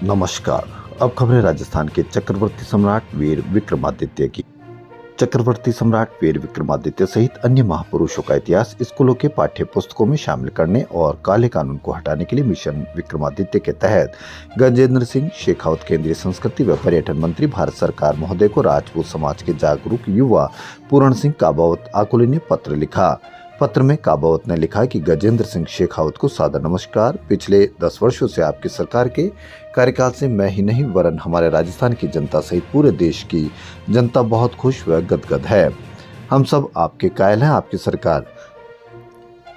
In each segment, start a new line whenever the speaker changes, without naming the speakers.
नमस्कार। अब खबरें राजस्थान के चक्रवर्ती सम्राट वीर विक्रमादित्य की। चक्रवर्ती सम्राट वीर विक्रमादित्य सहित अन्य महापुरुषों का इतिहास स्कूलों के पाठ्य पुस्तकों में शामिल करने और काले कानून को हटाने के लिए मिशन विक्रमादित्य के तहत गजेंद्र सिंह शेखावत केंद्रीय संस्कृति व पर्यटन मंत्री भारत सरकार महोदय को राजपूत समाज के जागरूक युवा पूरण सिंह काबावत आकुले ने पत्र लिखा। पत्र में काबावत ने लिखा कि गजेंद्र सिंह शेखावत को सादर नमस्कार। पिछले 10 वर्षों से आपकी सरकार के कार्यकाल से मैं ही नहीं वरन हमारे राजस्थान की जनता सहित पूरे देश की जनता बहुत खुश व गदगद है। हम सब आपके कायल हैं। आपकी सरकार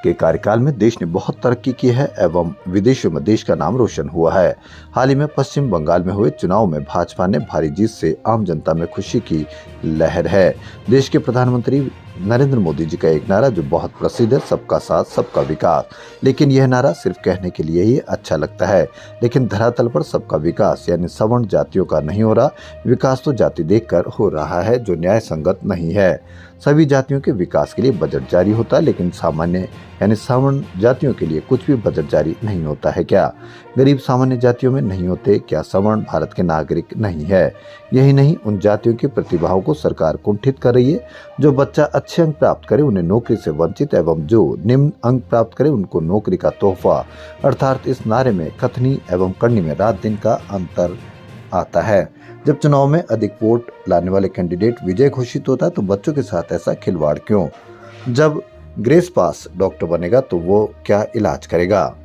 के कार्यकाल में देश ने बहुत तरक्की की है एवं विदेशों में देश का नाम रोशन हुआ है। हाल ही में पश्चिम बंगाल में हुए चुनाव में भाजपा ने भारी जीत से आम जनता में खुशी की लहर है। देश के प्रधानमंत्री नरेंद्र मोदी जी का एक नारा जो बहुत प्रसिद्ध है, सबका साथ सबका विकास। लेकिन यह नारा सिर्फ कहने के लिए ही अच्छा लगता है, लेकिन धरातल पर सबका विकास यानी सवर्ण जातियों का नहीं हो रहा। विकास तो जाति देखकर हो रहा है जो न्याय संगत नहीं है। सभी जातियों के विकास के लिए बजट जारी होता है, लेकिन सामान्य यानी सवर्ण जातियों के लिए कुछ भी बजट जारी नहीं होता है क्या? गरीब सामान्य जातियों में नहीं होते क्या? सवर्ण भारत के नागरिक नहीं है। यही नहीं, उन जातियों की प्रतिभाओं को सरकार कुंठित कर रही है। जो बच्चा अच्छे अंक प्राप्त करे उन्हें नौकरी से वंचित एवं जो निम्न अंक प्राप्त करे उनको नौकरी का तोहफा। अर्थात इस नारे में कथनी एवं करनी में रात दिन का अंतर आता है। जब चुनाव में अधिक वोट लाने वाले कैंडिडेट विजय घोषित होता है तो बच्चों के साथ ऐसा खिलवाड़ क्यों? जब ग्रेस पास डॉक्टर बनेगा तो वो क्या इलाज करेगा?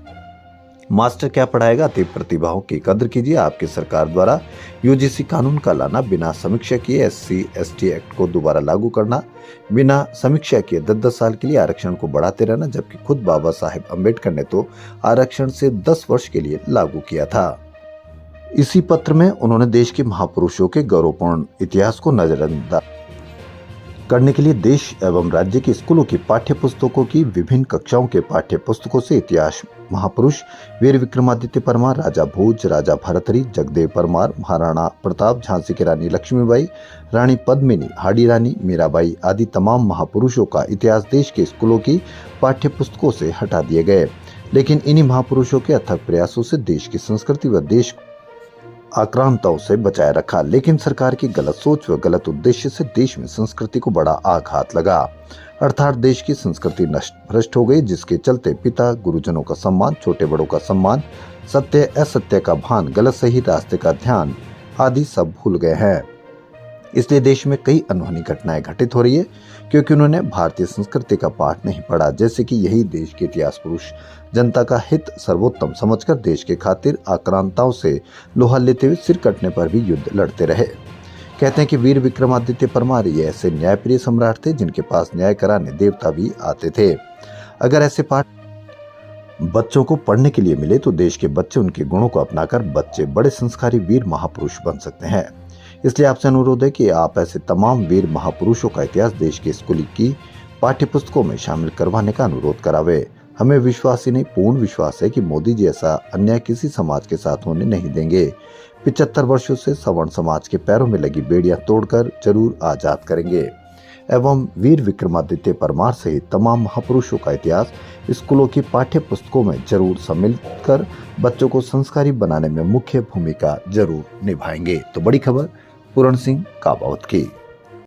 मास्टर क्या पढ़ाएगा? अति प्रतिभाओं की कद्र कीजिए। आपकी सरकार द्वारा यूजीसी कानून का लाना, बिना समीक्षा किए SC/ST एक्ट को दोबारा लागू करना, बिना समीक्षा किए 10-10 साल के लिए आरक्षण को बढ़ाते रहना, जबकि खुद बाबा साहेब अम्बेडकर ने तो आरक्षण से 10 वर्ष के लिए लागू किया था। इसी पत्र में उन्होंने देश के महापुरुषों के गौरवपूर्ण इतिहास को नजरअंदाज करने के लिए देश एवं राज्य के स्कूलों की पाठ्य पुस्तकों की विभिन्न कक्षाओं के पाठ्य पुस्तकों से इतिहास महापुरुष वीर विक्रमादित्य परमार, राजा भोज, राजा भरतरी, जगदेव परमार, महाराणा प्रताप, झांसी की रानी लक्ष्मीबाई, रानी पद्मिनी, हाड़ी रानी, मीराबाई आदि तमाम महापुरुषों का इतिहास देश के स्कूलों की पाठ्य पुस्तकों से हटा दिए गए। लेकिन इन्हीं महापुरुषों के अथक प्रयासों से देश की संस्कृति व देश आक्रांताओं से बचाए रखा। लेकिन सरकार की गलत सोच व गलत उद्देश्य से देश में संस्कृति को बड़ा आघात लगा। अर्थात देश की संस्कृति नष्ट भ्रष्ट हो गई, जिसके चलते पिता गुरुजनों का सम्मान, छोटे बड़ों का सम्मान, सत्य असत्य का भान, गलत सही रास्ते का ध्यान आदि सब भूल गए हैं। इसलिए देश में कई अनहोनी घटनाएं घटित हो रही है क्योंकि उन्होंने भारतीय संस्कृति का पाठ नहीं पढ़ा। जैसे कि यही देश के इतिहास पुरुष जनता का हित सर्वोत्तम समझकर देश के खातिर आक्रांताओं से लोहा लेते हुए सिर कटने पर भी युद्ध लड़ते रहे। कहते हैं कि वीर विक्रमादित्य परमार ये ऐसे न्यायप्रिय सम्राट थे जिनके पास न्याय कराने देवता भी आते थे। अगर ऐसे पाठ बच्चों को पढ़ने के लिए मिले तो देश के बच्चे उनके गुणों को अपनाकर बच्चे बड़े संस्कारी वीर महापुरुष बन सकते हैं। इसलिए आपसे अनुरोध है कि आप ऐसे तमाम वीर महापुरुषों का इतिहास देश के स्कूल की पाठ्य पुस्तकों में शामिल करवाने का अनुरोध करावे। हमें विश्वास ही नहीं पूर्ण विश्वास है कि मोदी जी ऐसा अन्याय किसी समाज के साथ होने नहीं देंगे। 75 वर्षों से सवर्ण समाज के पैरों में लगी बेड़ियां तोड़कर जरूर आजाद करेंगे एवं वीर विक्रमादित्य परमार सहित तमाम महापुरुषों का इतिहास स्कूलों की पाठ्य पुस्तकों में जरूर सम्मिलित कर बच्चों को संस्कारी बनाने में मुख्य भूमिका जरूर निभाएंगे। तो बड़ी खबर पूरण सिंह काबावत की।